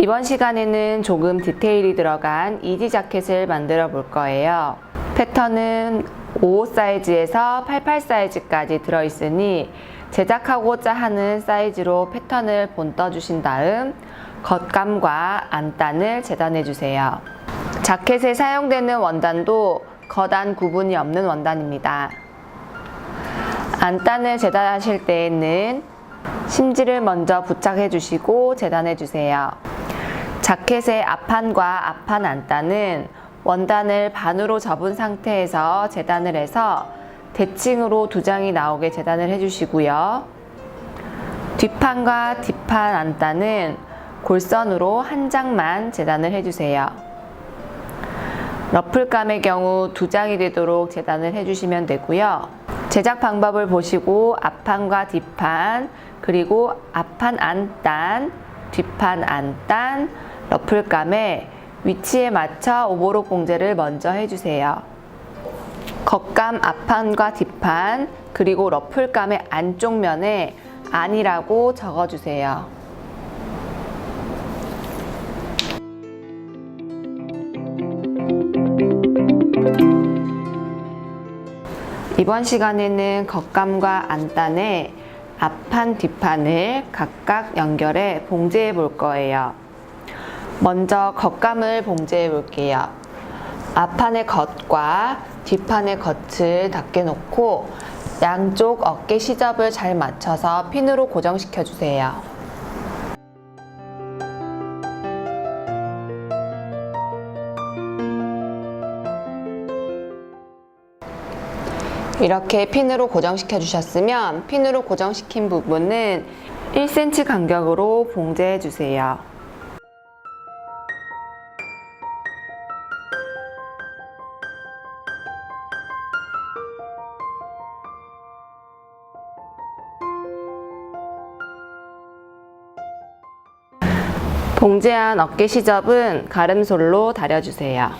이번 시간에는 조금 디테일이 들어간 이지 자켓을 만들어 볼 거예요. 패턴은 55 사이즈에서 88 사이즈까지 들어있으니 제작하고자 하는 사이즈로 패턴을 본떠 주신 다음 겉감과 안단을 재단해 주세요. 자켓에 사용되는 원단도 겉안 구분이 없는 원단입니다. 안단을 재단하실 때에는 심지를 먼저 부착해 주시고 재단해 주세요. 자켓의 앞판과 앞판 안단은 원단을 반으로 접은 상태에서 재단을 해서 대칭으로 두 장이 나오게 재단을 해주시고요. 뒷판과 뒷판 안단은 골선으로 한 장만 재단을 해주세요. 러플감의 경우 두 장이 되도록 재단을 해주시면 되고요. 제작 방법을 보시고 앞판과 뒷판, 그리고 앞판 안단, 뒷판 안단, 러플감의 위치에 맞춰 오버록 봉제를 먼저 해주세요. 겉감 앞판과 뒷판, 그리고 러플감의 안쪽 면에 안이라고 적어주세요. 이번 시간에는 겉감과 안단의 앞판, 뒷판을 각각 연결해 봉제해 볼 거예요. 먼저 겉감을 봉제해 볼게요. 앞판의 겉과 뒷판의 겉을 닿게 놓고 양쪽 어깨 시접을 잘 맞춰서 핀으로 고정시켜 주세요. 이렇게 핀으로 고정시켜 주셨으면 핀으로 고정시킨 부분은 1cm 간격으로 봉제해 주세요. 봉제한 어깨 시접은 가름솔로 다려주세요.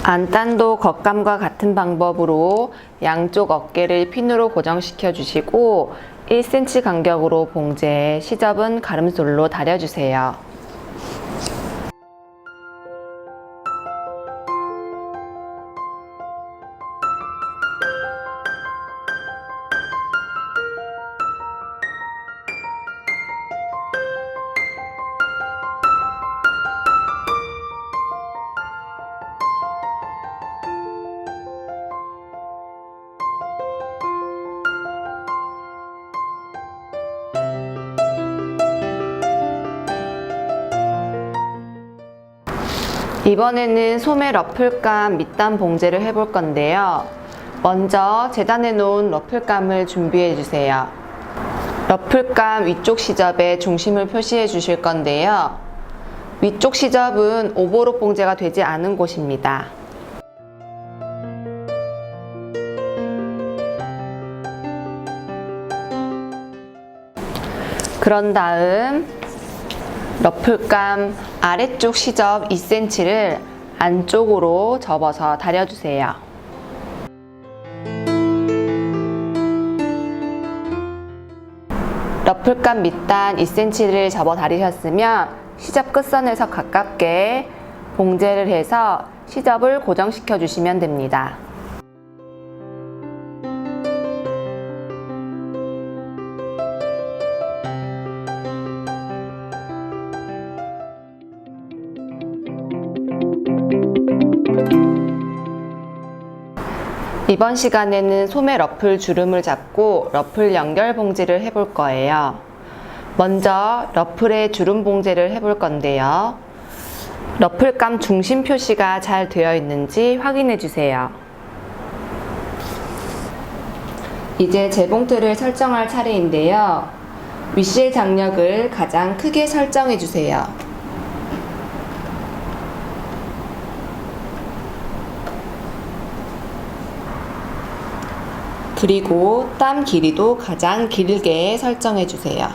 안단도 겉감과 같은 방법으로 양쪽 어깨를 핀으로 고정시켜 주시고 1cm 간격으로 봉제해 시접은 가름솔로 다려주세요. 이번에는 소매 러플감 밑단 봉제를 해볼 건데요. 먼저 재단해 놓은 러플감을 준비해 주세요. 러플감 위쪽 시접에 중심을 표시해 주실 건데요. 위쪽 시접은 오버록 봉제가 되지 않은 곳입니다. 그런 다음 러플감 아래쪽 시접 2cm를 안쪽으로 접어서 다려주세요. 러플감 밑단 2cm를 접어 다리셨으면 시접 끝선에서 가깝게 봉제를 해서 시접을 고정시켜 주시면 됩니다. 이번 시간에는 소매 러플 주름을 잡고 러플 연결 봉제를 해볼 거예요. 먼저 러플의 주름 봉제를 해볼 건데요. 러플감 중심 표시가 잘 되어 있는지 확인해 주세요. 이제 재봉틀을 설정할 차례인데요. 위시의 장력을 가장 크게 설정해 주세요. 그리고 땀 길이도 가장 길게 설정해 주세요.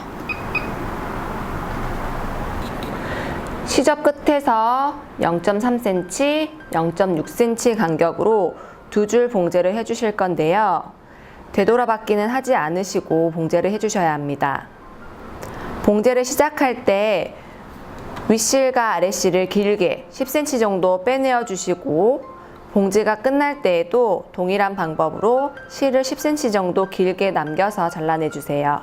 시접 끝에서 0.3cm, 0.6cm 간격으로 두 줄 봉제를 해 주실 건데요. 되돌아받기는 하지 않으시고 봉제를 해주셔야 합니다. 봉제를 시작할 때 윗실과 아랫실을 길게 10cm 정도 빼내어 주시고 봉제가 끝날 때에도 동일한 방법으로 실을 10cm 정도 길게 남겨서 잘라내 주세요.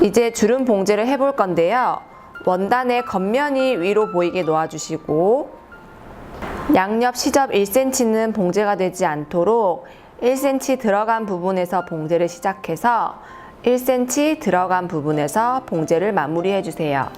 이제 주름 봉제를 해볼 건데요. 원단의 겉면이 위로 보이게 놓아주시고 양옆 시접 1cm는 봉제가 되지 않도록 1cm 들어간 부분에서 봉제를 시작해서 1cm 들어간 부분에서 봉제를 마무리해 주세요.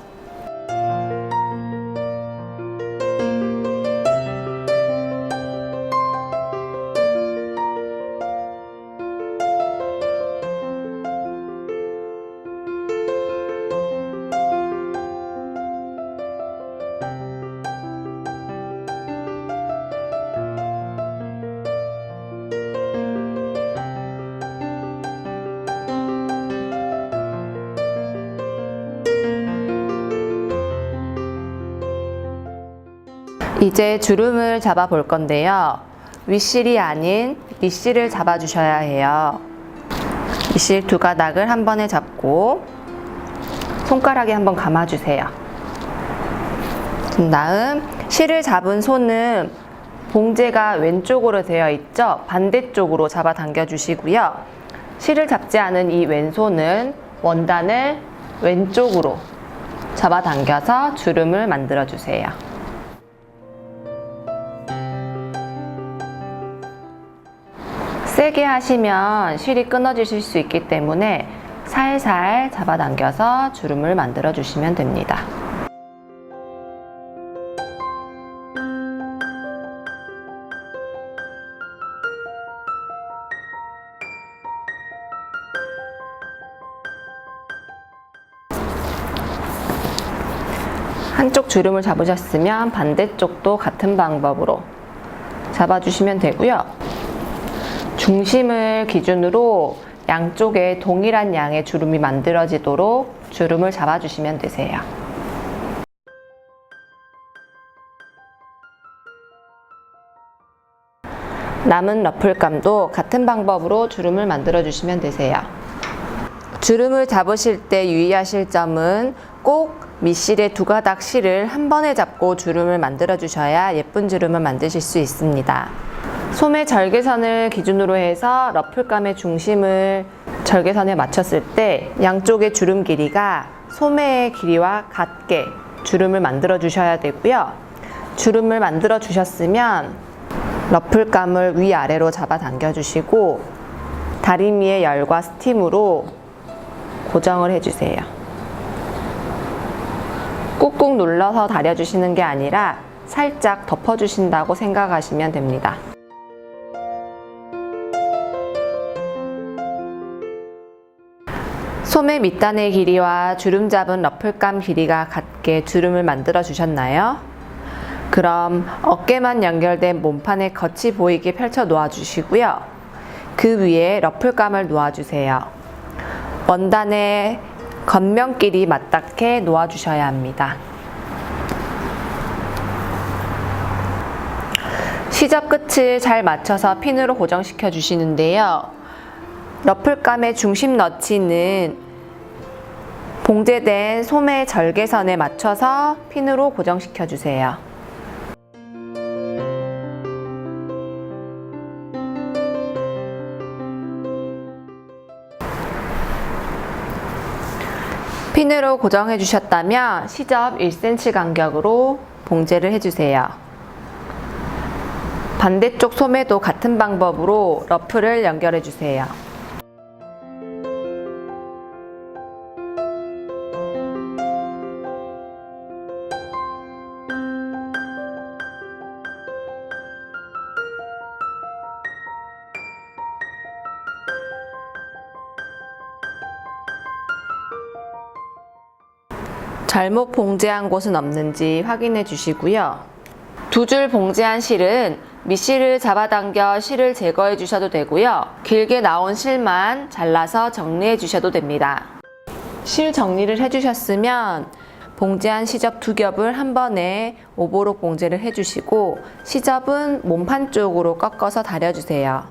이제 주름을 잡아 볼 건데요. 윗실이 아닌 밑실을 잡아 주셔야 해요. 밑실 두 가닥을 한 번에 잡고 손가락에 한번 감아 주세요. 다음 실을 잡은 손은 봉제가 왼쪽으로 되어 있죠? 반대쪽으로 잡아 당겨 주시고요. 실을 잡지 않은 이 왼손은 원단을 왼쪽으로 잡아 당겨서 주름을 만들어 주세요. 세게 하시면 실이 끊어지실 수 있기 때문에 살살 잡아당겨서 주름을 만들어 주시면 됩니다. 한쪽 주름을 잡으셨으면 반대쪽도 같은 방법으로 잡아주시면 되고요. 중심을 기준으로 양쪽에 동일한 양의 주름이 만들어지도록 주름을 잡아주시면 되세요. 남은 러플감도 같은 방법으로 주름을 만들어 주시면 되세요. 주름을 잡으실 때 유의하실 점은 꼭 밑실의 두 가닥 실을 한 번에 잡고 주름을 만들어 주셔야 예쁜 주름을 만드실 수 있습니다. 소매 절개선을 기준으로 해서 러플감의 중심을 절개선에 맞췄을 때 양쪽의 주름 길이가 소매의 길이와 같게 주름을 만들어 주셔야 되고요. 주름을 만들어 주셨으면 러플감을 위아래로 잡아 당겨 주시고 다리미의 열과 스팀으로 고정을 해주세요. 꾹꾹 눌러서 다려주시는 게 아니라 살짝 덮어주신다고 생각하시면 됩니다. 소매 밑단의 길이와 주름 잡은 러플감 길이가 같게 주름을 만들어 주셨나요? 그럼 어깨만 연결된 몸판에 겉이 보이게 펼쳐 놓아 주시고요. 그 위에 러플감을 놓아 주세요. 원단의 겉면끼리 맞닿게 놓아 주셔야 합니다. 시접 끝을 잘 맞춰서 핀으로 고정시켜 주시는데요. 러플감의 중심 너치는 봉제된 소매 절개선에 맞춰서 핀으로 고정시켜 주세요. 핀으로 고정해 주셨다면 시접 1cm 간격으로 봉제를 해주세요. 반대쪽 소매도 같은 방법으로 러플을 연결해 주세요. 잘못 봉제한 곳은 없는지 확인해 주시고요. 두 줄 봉제한 실은 밑실을 잡아당겨 실을 제거해 주셔도 되고요. 길게 나온 실만 잘라서 정리해 주셔도 됩니다. 실 정리를 해 주셨으면 봉제한 시접 두 겹을 한 번에 오버록 봉제를 해 주시고 시접은 몸판 쪽으로 꺾어서 다려 주세요.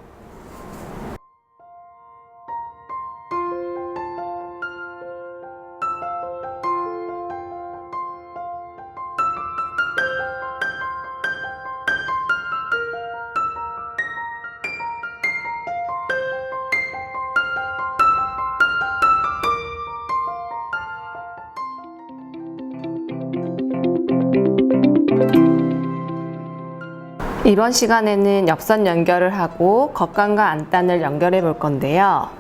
이번 시간에는 옆선 연결을 하고 겉감과 안단을 연결해 볼 건데요.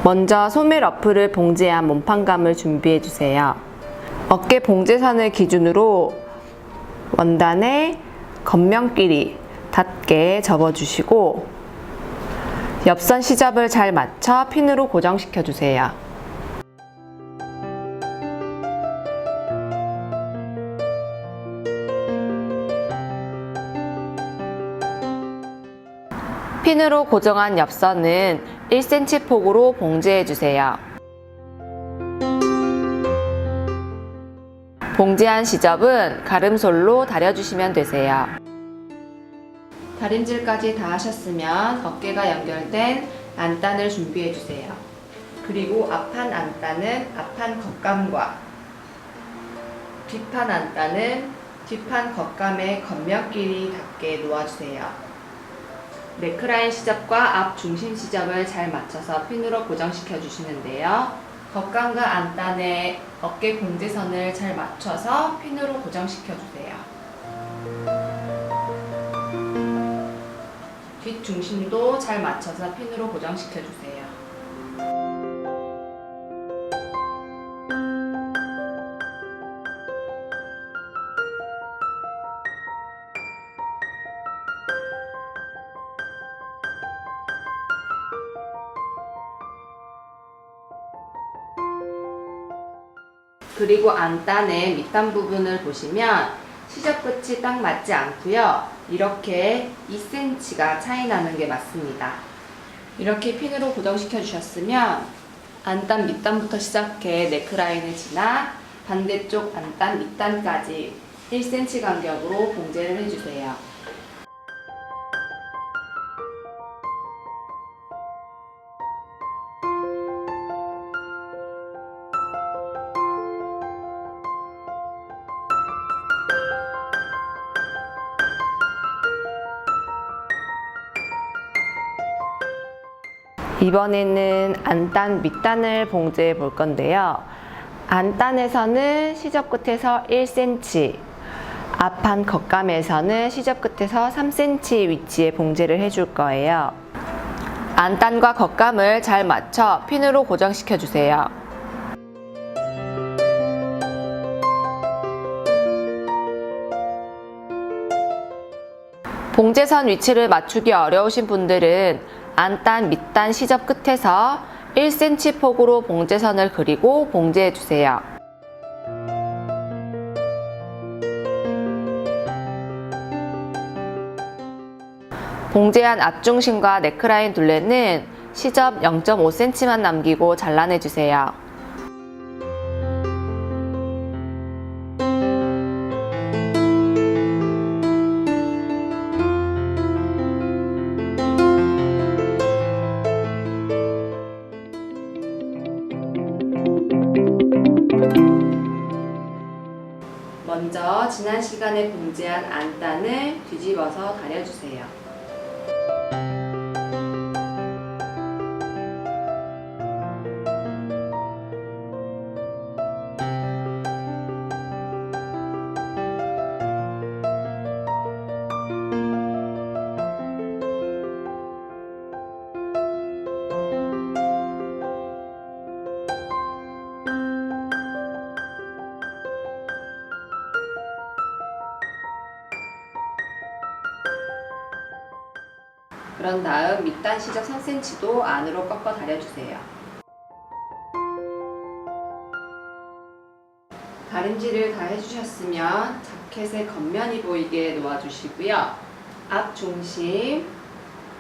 먼저 소매 러프를 봉제한 몸판감을 준비해 주세요. 어깨 봉제선을 기준으로 원단의 겉면끼리 닿게 접어주시고 옆선 시접을 잘 맞춰 핀으로 고정시켜 주세요. 핀으로 고정한 옆선은 1cm 폭으로 봉제해 주세요. 봉제한 시접은 가름솔로 다려주시면 되세요. 다림질까지 다 하셨으면 어깨가 연결된 안단을 준비해 주세요. 그리고 앞판 안단은 앞판 겉감과 뒷판 안단은 뒷판 겉감의 겉면끼리 닿게 놓아주세요. 네크라인 시접과 앞 중심 시접을 잘 맞춰서 핀으로 고정시켜 주시는데요. 겉감과 안단의 어깨 봉제선을 잘 맞춰서 핀으로 고정시켜 주세요. 뒷 중심도 잘 맞춰서 핀으로 고정시켜 주세요. 그리고 안단의 밑단 부분을 보시면 시접 끝이 딱 맞지 않고요. 이렇게 2cm가 차이 나는 게 맞습니다. 이렇게 핀으로 고정시켜 주셨으면 안단 밑단부터 시작해 네크라인을 지나 반대쪽 안단 밑단까지 1cm 간격으로 봉제를 해주세요. 이번에는 안단 밑단을 봉제해 볼 건데요. 안단에서는 시접 끝에서 1cm, 앞판 겉감에서는 시접 끝에서 3cm 위치에 봉제를 해줄 거예요. 안단과 겉감을 잘 맞춰 핀으로 고정시켜 주세요. 봉제선 위치를 맞추기 어려우신 분들은 안단 밑단 시접 끝에서 1cm 폭으로 봉제선을 그리고 봉제해 주세요. 봉제한 앞중심과 네크라인 둘레는 시접 0.5cm만 남기고 잘라내 주세요. 먼저 지난 시간에 봉제한 안단을 뒤집어서 다려주세요. 그런 다음 밑단 시접 3cm도 안으로 꺾어 다려주세요. 다림질을 다 해주셨으면 자켓의 겉면이 보이게 놓아주시고요. 앞 중심,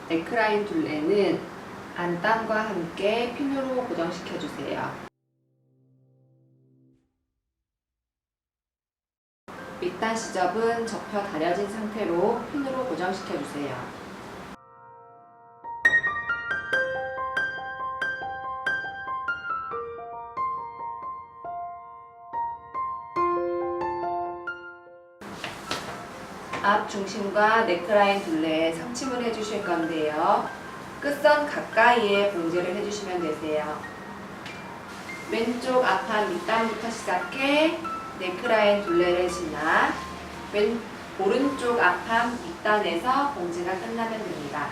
네크라인 둘레는 안단과 함께 핀으로 고정시켜주세요. 밑단 시접은 접혀 다려진 상태로 핀으로 고정시켜주세요. 앞 중심과 네크라인 둘레에 상침을 해주실 건데요. 끝선 가까이에 봉제를 해주시면 되세요. 왼쪽 앞판 밑단부터 시작해 네크라인 둘레를 지나 오른쪽 앞판 밑단에서 봉제가 끝나면 됩니다.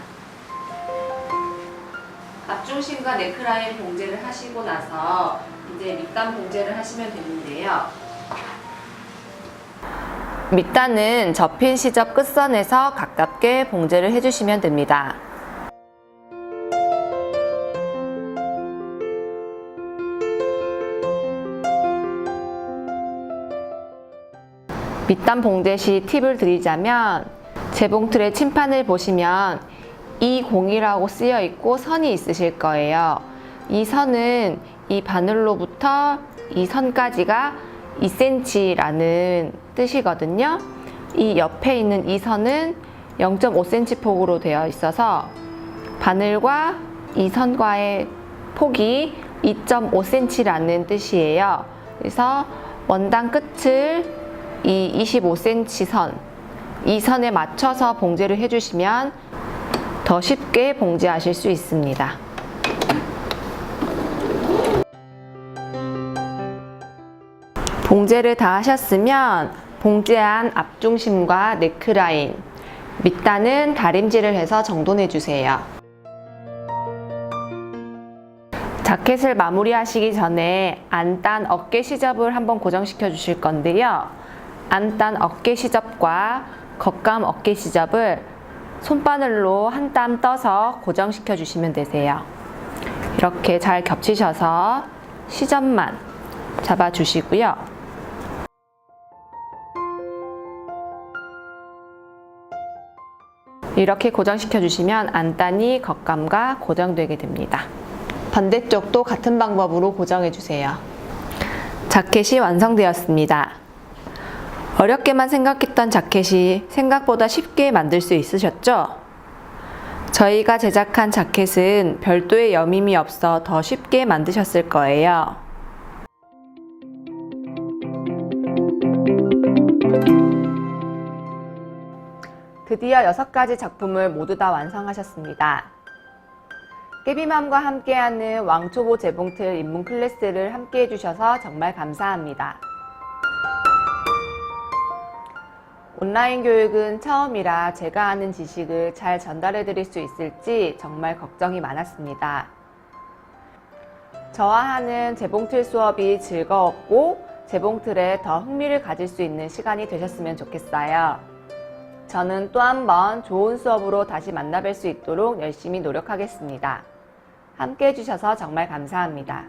앞중심과 네크라인 봉제를 하시고 나서 이제 밑단 봉제를 하시면 되는데요. 밑단은 접힌 시접 끝선에서 가깝게 봉제를 해주시면 됩니다. 밑단 봉제 시 팁을 드리자면 재봉틀의 침판을 보시면 E0이라고 쓰여 있고 선이 있으실 거예요. 이 선은 이 바늘로부터 이 선까지가 2cm라는 뜻이거든요. 이 옆에 있는 이 선은 0.5cm 폭으로 되어 있어서 바늘과 이 선과의 폭이 2.5cm라는 뜻이에요. 그래서 원단 끝을 이 25cm 선, 이 선에 맞춰서 봉제를 해주시면 더 쉽게 봉제하실 수 있습니다. 봉제를 다 하셨으면 봉제한 앞중심과 네크라인, 밑단은 다림질을 해서 정돈해 주세요. 자켓을 마무리하시기 전에 안단 어깨 시접을 한번 고정시켜 주실 건데요. 안단 어깨 시접과 겉감 어깨 시접을 손바늘로 한 땀 떠서 고정시켜 주시면 되세요. 이렇게 잘 겹치셔서 시접만 잡아 주시고요. 이렇게 고정시켜 주시면 안단이 겉감과 고정되게 됩니다. 반대쪽도 같은 방법으로 고정해 주세요. 자켓이 완성되었습니다. 어렵게만 생각했던 자켓이 생각보다 쉽게 만들 수 있으셨죠? 저희가 제작한 자켓은 별도의 여밈이 없어 더 쉽게 만드셨을 거예요. 드디어 6가지 작품을 모두 다 완성하셨습니다. 깨비맘과 함께하는 왕초보 재봉틀 입문 클래스를 함께 해주셔서 정말 감사합니다. 온라인 교육은 처음이라 제가 아는 지식을 잘 전달해 드릴 수 있을지 정말 걱정이 많았습니다. 저와 하는 재봉틀 수업이 즐거웠고 재봉틀에 더 흥미를 가질 수 있는 시간이 되셨으면 좋겠어요. 저는 또 한 번 좋은 수업으로 다시 만나뵐 수 있도록 열심히 노력하겠습니다. 함께 해주셔서 정말 감사합니다.